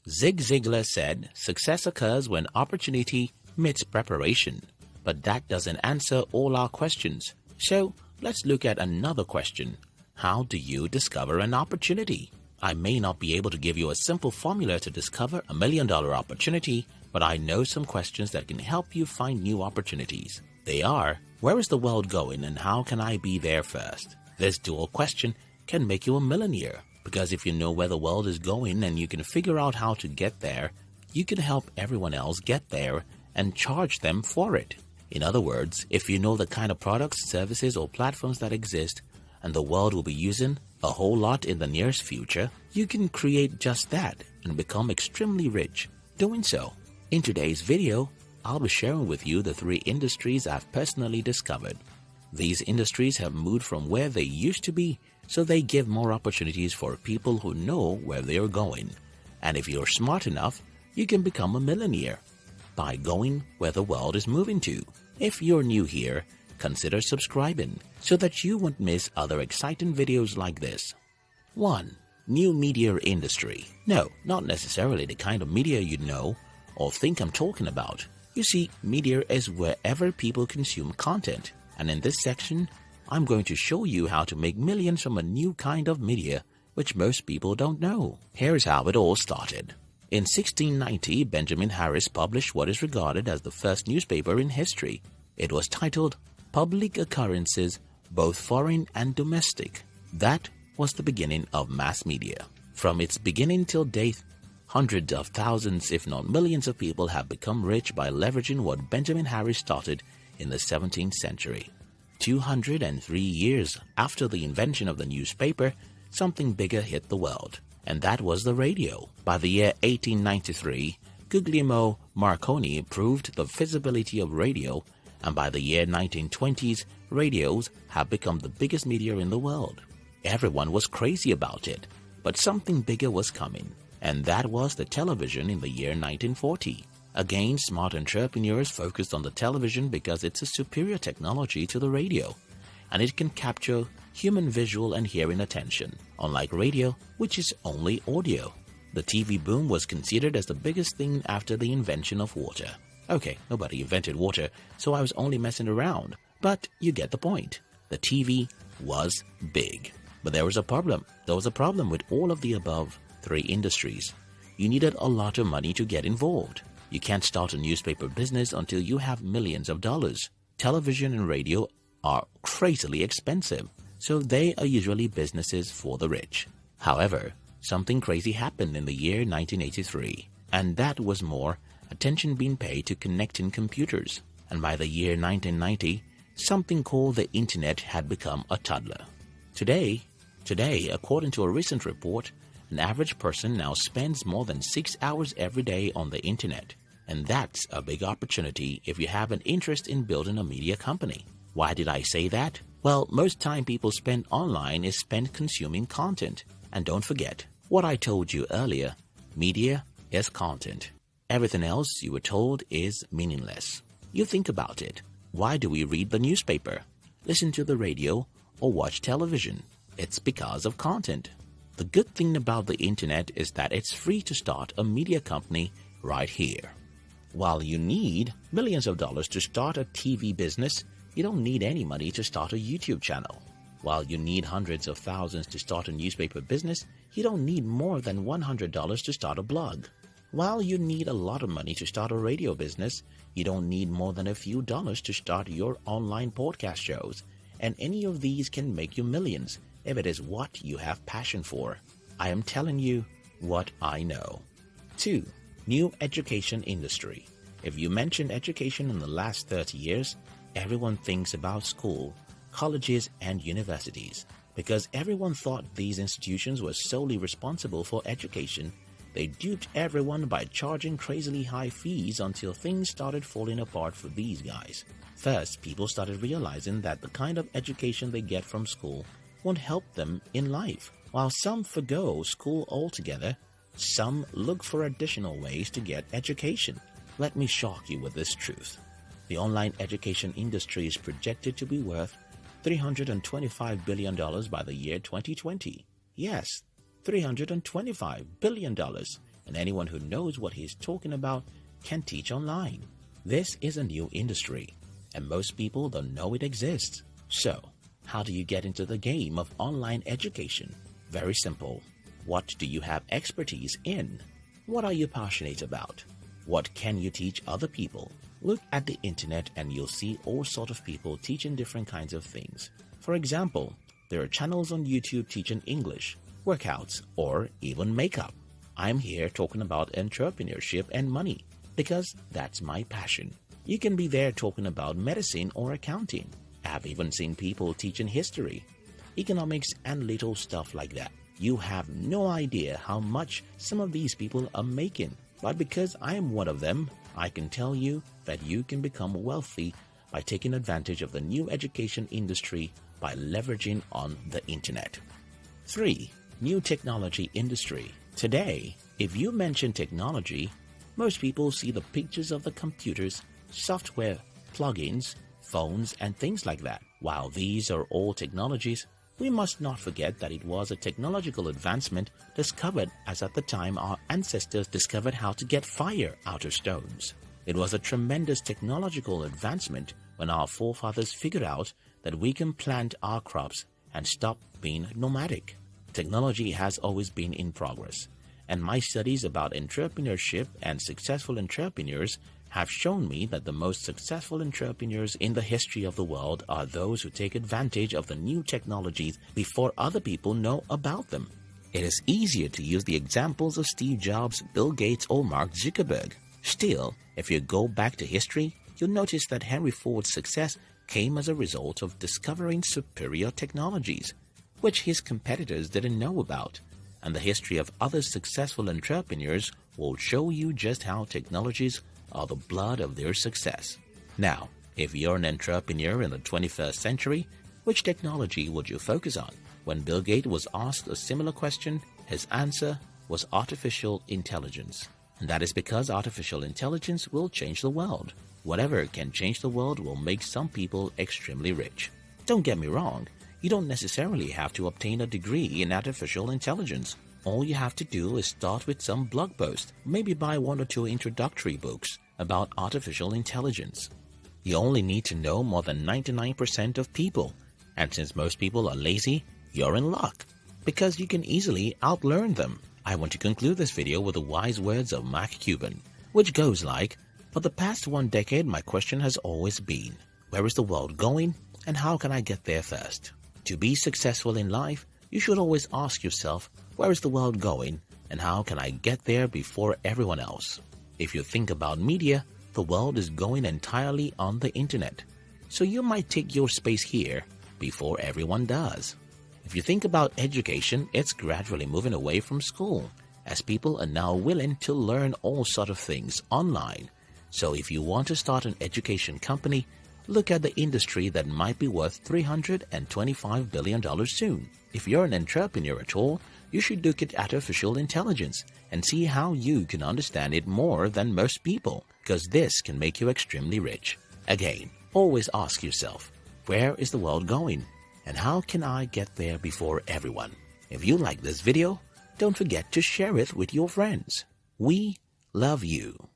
Zig Ziglar said, "Success occurs when opportunity meets preparation." But that doesn't answer all our questions. So let's look at another question. How do you discover an opportunity? I may not be able to give you a simple formula to discover $1 million opportunity, but I know some questions that can help you find new opportunities. They are, where is the world going and how can I be there first? This dual question can make you a millionaire, because if you know where the world is going and you can figure out how to get there, you can help everyone else get there and charge them for it. In other words, if you know the kind of products, services, or platforms that exist and the world will be using a whole lot in the nearest future, you can create just that and become extremely rich doing so. In today's video, I'll be sharing with you the 3 industries I've personally discovered. These industries have moved from where they used to be, so they give more opportunities for people who know where they are going. And if you're smart enough, you can become a millionaire by going where the world is moving to. If you're new here, consider subscribing so that you won't miss other exciting videos like this. 1. New media industry. No, not necessarily the kind of media you know or think I'm talking about. You see, media is wherever people consume content, and in this section, I'm going to show you how to make millions from a new kind of media which most people don't know. Here's how it all started. In 1690, Benjamin Harris published what is regarded as the first newspaper in history. It was titled Public Occurrences, Both Foreign and Domestic. That was the beginning of mass media. From its beginning till date, hundreds of thousands, if not millions of people have become rich by leveraging what Benjamin Harris started in the 17th century. 203 years after the invention of the newspaper, something bigger hit the world, and that was the radio. By the year 1893, Guglielmo Marconi proved the feasibility of radio, and by the year 1920s, radios have become the biggest media in the world. Everyone was crazy about it, but something bigger was coming, and that was the television in the year 1940. Again, smart entrepreneurs focused on the television because it's a superior technology to the radio, and it can capture human visual and hearing attention, unlike radio, which is only audio. The TV boom was considered as the biggest thing after the invention of water. Okay, nobody invented water, so I was only messing around, but you get the point. The TV was big. But there was a problem. There was a problem with all of the above 3 industries. You needed a lot of money to get involved. You can't start a newspaper business until you have millions of dollars. Television and radio are crazily expensive, so they are usually businesses for the rich. However, something crazy happened in the year 1983, and that was more attention being paid to connecting computers. And by the year 1990, something called the internet had become a toddler. Today, according to a recent report, an average person now spends more than 6 hours every day on the internet. And that's a big opportunity if you have an interest in building a media company. Why did I say that? Well, most time people spend online is spent consuming content. And don't forget what I told you earlier, media is content. Everything else you were told is meaningless. You think about it. Why do we read the newspaper, listen to the radio, or watch television? It's because of content. The good thing about the internet is that it's free to start a media company right here. While you need millions of dollars to start a TV business, you don't need any money to start a YouTube channel. While you need hundreds of thousands to start a newspaper business, you don't need more than $100 to start a blog. While you need a lot of money to start a radio business, you don't need more than a few dollars to start your online podcast shows. And any of these can make you millions if it is what you have passion for. I am telling you what I know. 2. New education industry. If you mention education in the last 30 years, everyone thinks about school, colleges, and universities. Because everyone thought these institutions were solely responsible for education, they duped everyone by charging crazily high fees until things started falling apart for these guys. First, people started realizing that the kind of education they get from school won't help them in life. While some forgo school altogether, some look for additional ways to get education. Let me shock you with this truth. The online education industry is projected to be worth $325 billion by the year 2020. Yes, $325 billion. and anyone who knows what he's talking about can teach online. This is a new industry, and most people don't know it exists. So, how do you get into the game of online education? Very simple. What do you have expertise in? What are you passionate about? What can you teach other people? Look at the internet and you'll see all sorts of people teaching different kinds of things. For example, there are channels on YouTube teaching English, workouts, or even makeup. I'm here talking about entrepreneurship and money because that's my passion. You can be there talking about medicine or accounting. I've even seen people teaching history, economics, and little stuff like that. You have no idea how much some of these people are making, but because I am one of them, I can tell you that you can become wealthy by taking advantage of the new education industry by leveraging on the internet. 3. New technology industry. Today, if you mention technology, most people see the pictures of the computers, software, plugins, phones, and things like that. While these are all technologies, we must not forget that it was a technological advancement discovered as at the time our ancestors discovered how to get fire out of stones. It was a tremendous technological advancement when our forefathers figured out that we can plant our crops and stop being nomadic. Technology has always been in progress, and my studies about entrepreneurship and successful entrepreneurs have shown me that the most successful entrepreneurs in the history of the world are those who take advantage of the new technologies before other people know about them. It is easier to use the examples of Steve Jobs, Bill Gates, or Mark Zuckerberg. Still, if you go back to history, you'll notice that Henry Ford's success came as a result of discovering superior technologies, which his competitors didn't know about. And the history of other successful entrepreneurs will show you just how technologies are the blood of their success. Now, if you're an entrepreneur in the 21st century, which technology would you focus on? When Bill Gates was asked a similar question, his answer was artificial intelligence. And that is because artificial intelligence will change the world. Whatever can change the world will make some people extremely rich. Don't get me wrong, you don't necessarily have to obtain a degree in artificial intelligence. All you have to do is start with some blog post, maybe buy 1 or 2 introductory books about artificial intelligence. You only need to know more than 99% of people, and since most people are lazy, you're in luck, because you can easily outlearn them. I want to conclude this video with the wise words of Mark Cuban, which goes like, "For the past 1 decade, my question has always been, where is the world going and how can I get there first?" To be successful in life, you should always ask yourself, where is the world going and how can I get there before everyone else? If you think about media, the world is going entirely on the internet, so you might take your space here before everyone does. If you think about education, it's gradually moving away from school, as people are now willing to learn all sorts of things online. So if you want to start an education company, look at the industry that might be worth $325 billion soon. If you're an entrepreneur at all, you should look at artificial intelligence and see how you can understand it more than most people, because this can make you extremely rich. Again, always ask yourself, where is the world going and how can I get there before everyone? If you like this video, don't forget to share it with your friends. We love you.